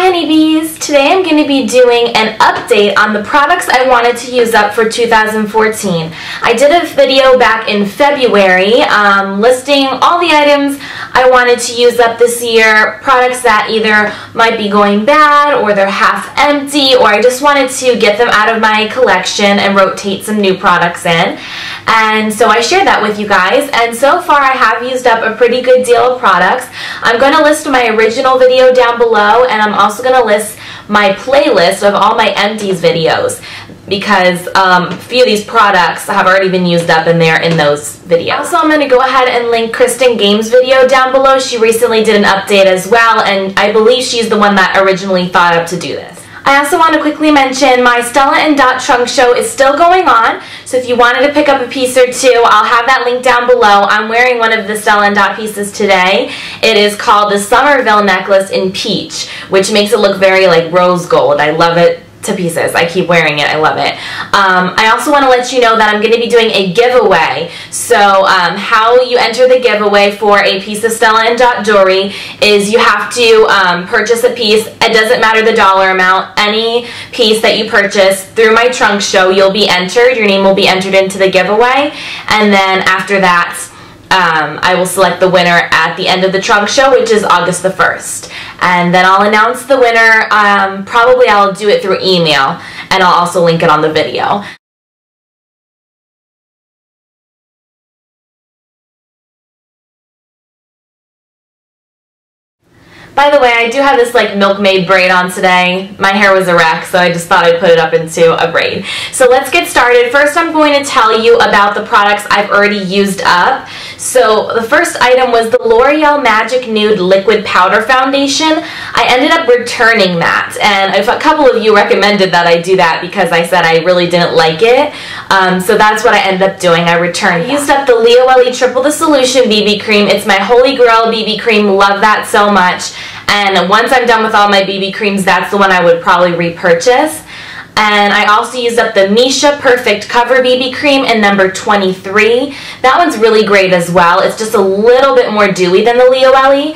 Hi Honeybees! Today I'm going to be doing an update on the products I wanted to use up for 2014. I did a video back in February listing all the items I wanted to use up this year, products that either might be going bad or they're half empty, or I just wanted to get them out of my collection and rotate some new products in. And so I shared that with you guys, and so far I have used up a pretty good deal of products. I'm going to list my original video down below, and I'm also going to list my playlist of all my empties videos, because a few of these products have already been used up and they're in those videos. Also, I'm going to go ahead and link Kristen Games' video down below. She recently did an update as well, and I believe she's the one that originally thought up to do this. I also want to quickly mention my Stella Dot trunk show is still going on, so if you wanted to pick up a piece or two, I'll have that link down below. I'm wearing one of the Stella Dot pieces today. It is called the Somerville necklace in peach, which makes it look very like rose gold. I love it to pieces. I keep wearing it. I love it. I also want to let you know that I'm going to be doing a giveaway. So how you enter the giveaway for a piece of Stella Dot jewelry is you have to purchase a piece. It doesn't matter the dollar amount. Any piece that you purchase through my trunk show, you'll be entered. Your name will be entered into the giveaway. And then after that, I will select the winner at the end of the trunk show, which is August the 1st. And then I'll announce the winner. Probably I'll do it through email, and I'll also link it on the video. By the way, I do have this like milkmaid braid on today. My hair was a wreck, so I just thought I'd put it up into a braid. So let's get started. First, I'm going to tell you about the products I've already used up. So the first item was the L'Oreal Magic Nude Liquid Powder Foundation. I ended up returning that, and a couple of you recommended that I do that because I said I really didn't like it. So that's what I ended up doing. I returned. I used up the L'Oreal Triple the Solution BB Cream. It's my holy grail BB cream. Love that so much. And once I'm done with all my BB creams, that's the one I would probably repurchase. And I also used up the Misha Perfect Cover BB Cream in number 23. That one's really great as well. It's just a little bit more dewy than the L'Oreal,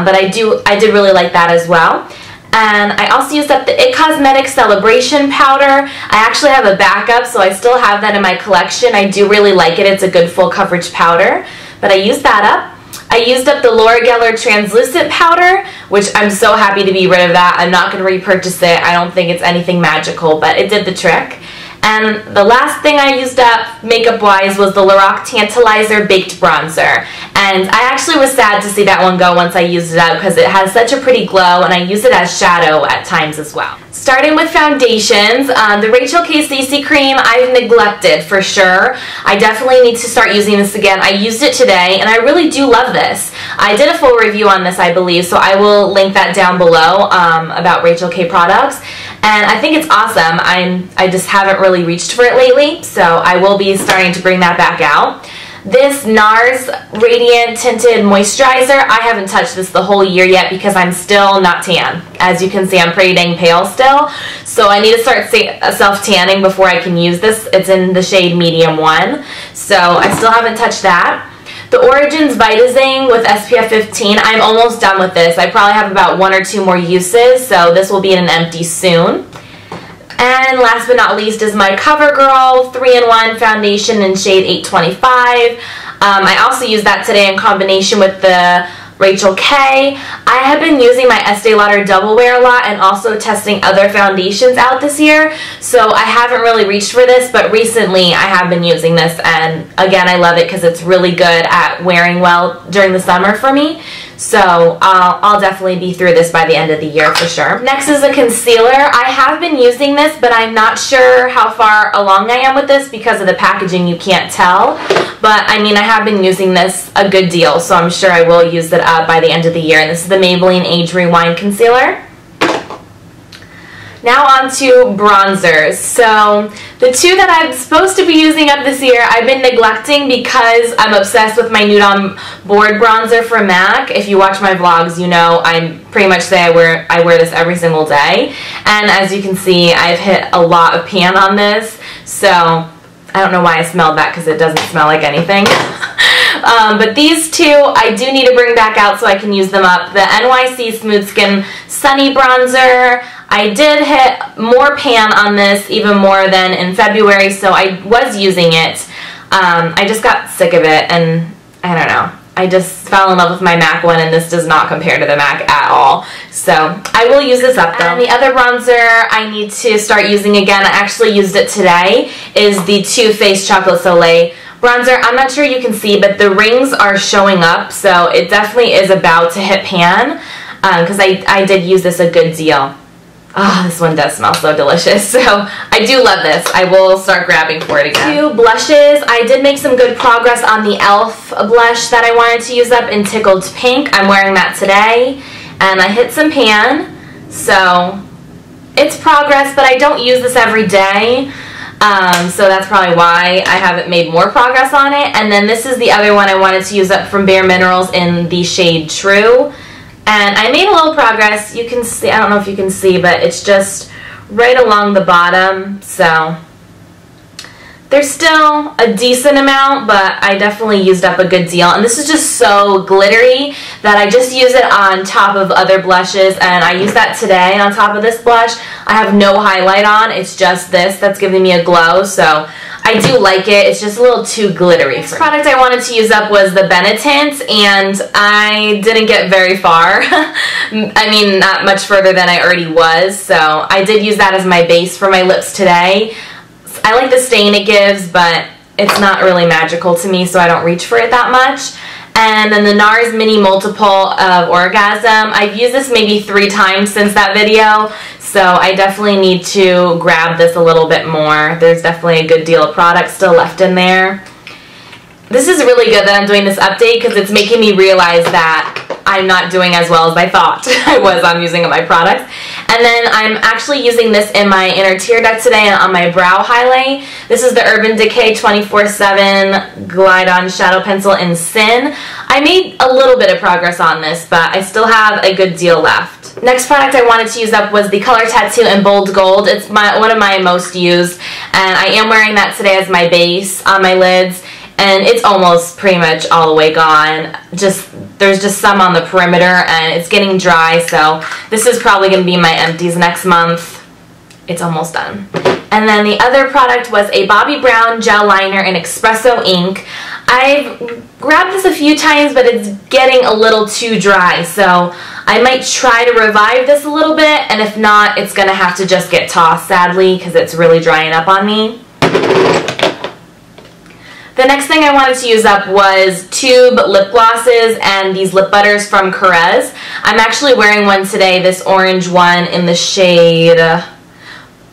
but I did really like that as well. And I also used up the IT Cosmetics Celebration Powder. I actually have a backup, so I still have that in my collection. I do really like it. It's a good full coverage powder, but I used that up. I used up the Laura Geller Translucent Powder, which I'm so happy to be rid of that. I'm not going to repurchase it. I don't think it's anything magical, but it did the trick. And the last thing I used up makeup-wise was the Lorac Tantalizer Baked Bronzer. And I actually was sad to see that one go once I used it up because it has such a pretty glow, and I use it as shadow at times as well. Starting with foundations, the Rachel K. Stacey cream I've neglected for sure. I definitely need to start using this again. I used it today, and I really do love this. I did a full review on this, I believe, so I will link that down below about Rachel K. products. And I think it's awesome. I just haven't really reached for it lately, so I will be starting to bring that back out. This NARS Radiant Tinted Moisturizer, I haven't touched this the whole year yet because I'm still not tan. As you can see, I'm pretty dang pale still, so I need to start self-tanning before I can use this. It's in the shade Medium 1, so I still haven't touched that. The Origins Vitazing with SPF 15, I'm almost done with this. I probably have about 1 or 2 more uses, so this will be in an empty soon. And last but not least is my CoverGirl 3-in-1 foundation in shade 825. I also used that today in combination with the Rachel K. I have been using my Estee Lauder Double Wear a lot and also testing other foundations out this year, so I haven't really reached for this, but recently I have been using this, and again, I love it because it's really good at wearing well during the summer for me. So I'll definitely be through this by the end of the year for sure. Next is a concealer. I have been using this, but I'm not sure how far along I am with this because of the packaging. You can't tell. But I mean, I have been using this a good deal, so I'm sure I will use it up by the end of the year. And this is the Maybelline Age Rewind Concealer. Now on to bronzers. So the two that I'm supposed to be using up this year, I've been neglecting because I'm obsessed with my Nude On Board bronzer from MAC. If you watch my vlogs, you know I pretty much say I wear this every single day. And as you can see, I've hit a lot of pan on this. So I don't know why I smelled that because it doesn't smell like anything. But these two I do need to bring back out so I can use them up. The NYC Smooth Skin Sunny Bronzer. I did hit more pan on this, even more than in February, so I was using it. I just got sick of it, and I don't know. I just fell in love with my MAC one, and this does not compare to the MAC at all. So I will use this up though. And the other bronzer I need to start using again, I actually used it today, is the Too Faced Chocolate Soleil bronzer. I'm not sure you can see, but the rings are showing up, so it definitely is about to hit pan, because I did use this a good deal. Oh, this one does smell so delicious, so I do love this. I will start grabbing for it again. Two blushes. I did make some good progress on the e.l.f. blush that I wanted to use up in Tickled Pink. I'm wearing that today, and I hit some pan, so it's progress, but I don't use this every day, so that's probably why I haven't made more progress on it. And then this is the other one I wanted to use up from Bare Minerals in the shade True. And I made a little progress. You can see, I don't know if you can see, but it's just right along the bottom. So there's still a decent amount, but I definitely used up a good deal. And this is just so glittery that I just use it on top of other blushes. And I use that today on top of this blush. I have no highlight on. It's just this that's giving me a glow. So I do like it. It's just a little too glittery. The next product I wanted to use up was the Benetint, and I didn't get very far. I mean, not much further than I already was, so I did use that as my base for my lips today. I like the stain it gives, but it's not really magical to me, so I don't reach for it that much. And then the NARS Mini Multiple of Orgasm. I've used this maybe 3 times since that video, so I definitely need to grab this a little bit more. There's definitely a good deal of product still left in there. This is really good that I'm doing this update because it's making me realize that I'm not doing as well as I thought I was on using my products. And then I'm actually using this in my inner tear duct today and on my brow highlight. This is the Urban Decay 24/7 Glide On Shadow Pencil in Sin. I made a little bit of progress on this, but I still have a good deal left. Next product I wanted to use up was the Color Tattoo in Bold Gold. It's one of my most used, and I am wearing that today as my base on my lids. And it's almost pretty much all the way gone. There's just some on the perimeter, and it's getting dry, so this is probably going to be my empties next month. It's almost done. And then the other product was a Bobbi Brown gel liner in Espresso ink. I've grabbed this a few times, but it's getting a little too dry, so I might try to revive this a little bit, and if not, it's going to have to just get tossed, sadly, because it's really drying up on me. The next thing I wanted to use up was tube lip glosses and these lip butters from Carez. I'm actually wearing one today, this orange one in the shade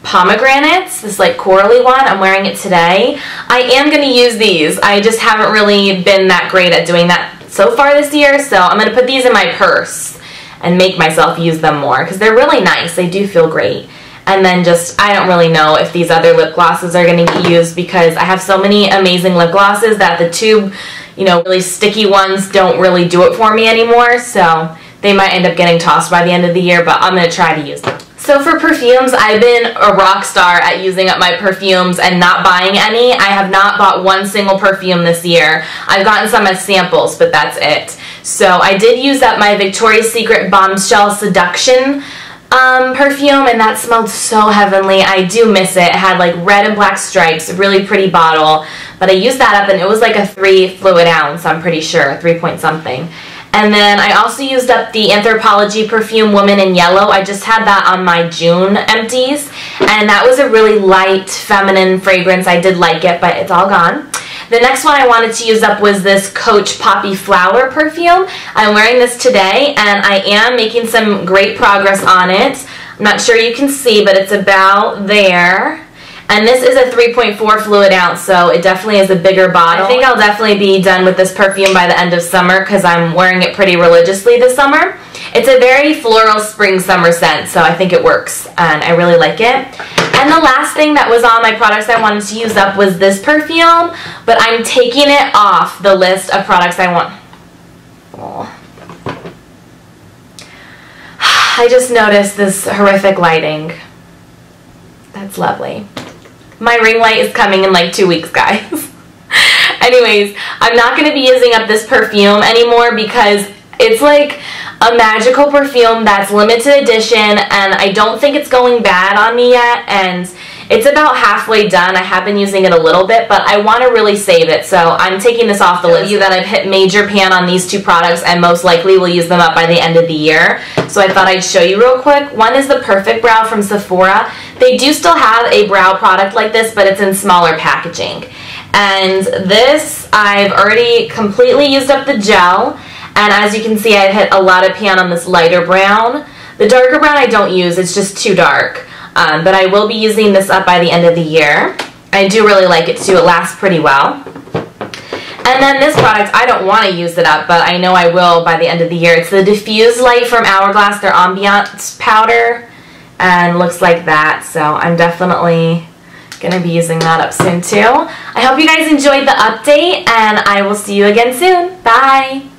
Pomegranates, this like corally one. I'm wearing it today. I am going to use these. I just haven't really been that great at doing that so far this year, so I'm going to put these in my purse and make myself use them more because they're really nice. They do feel great. And then just, I don't really know if these other lip glosses are going to get used because I have so many amazing lip glosses that the tube, you know, really sticky ones don't really do it for me anymore. So they might end up getting tossed by the end of the year, but I'm going to try to use them. So for perfumes, I've been a rock star at using up my perfumes and not buying any. I have not bought one single perfume this year. I've gotten some as samples, but that's it. So I did use up my Victoria's Secret Bombshell Seduction perfume, and that smelled so heavenly. I do miss it. It had like red and black stripes, a really pretty bottle, but I used that up and it was like a 3 fluid ounce, I'm pretty sure, 3 point something. And then I also used up the Anthropologie perfume Woman in Yellow. I just had that on my June empties, and that was a really light feminine fragrance. I did like it, but it's all gone. The next one I wanted to use up was this Coach Poppy Flower perfume. I'm wearing this today, and I am making some great progress on it. I'm not sure you can see, but it's about there. And this is a 3.4 fluid ounce, so it definitely is a bigger bottle. I think I'll definitely be done with this perfume by the end of summer because I'm wearing it pretty religiously this summer. It's a very floral spring summer scent, so I think it works, and I really like it. And the last thing that was on my products I wanted to use up was this perfume, but I'm taking it off the list of products I want. Oh. I just noticed this horrific lighting. That's lovely. My ring light is coming in like 2 weeks, guys. Anyways, I'm not going to be using up this perfume anymore because it's like a magical perfume that's limited edition, and I don't think it's going bad on me yet, and it's about halfway done. I have been using it a little bit, but I want to really save it, so I'm taking this off the list. You that I've hit major pan on these two products and most likely will use them up by the end of the year, so I thought I'd show you real quick. One is the Perfect Brow from Sephora. They do still have a brow product like this, but it's in smaller packaging. And this, I've already completely used up the gel, and as you can see, I've hit a lot of pan on this lighter brown. The darker brown I don't use, it's just too dark. But I will be using this up by the end of the year. I do really like it too. It lasts pretty well. And then this product, I don't want to use it up, but I know I will by the end of the year. It's the Diffuse Light from Hourglass, their Ambiance powder, and looks like that. So I'm definitely going to be using that up soon too. I hope you guys enjoyed the update, and I will see you again soon. Bye!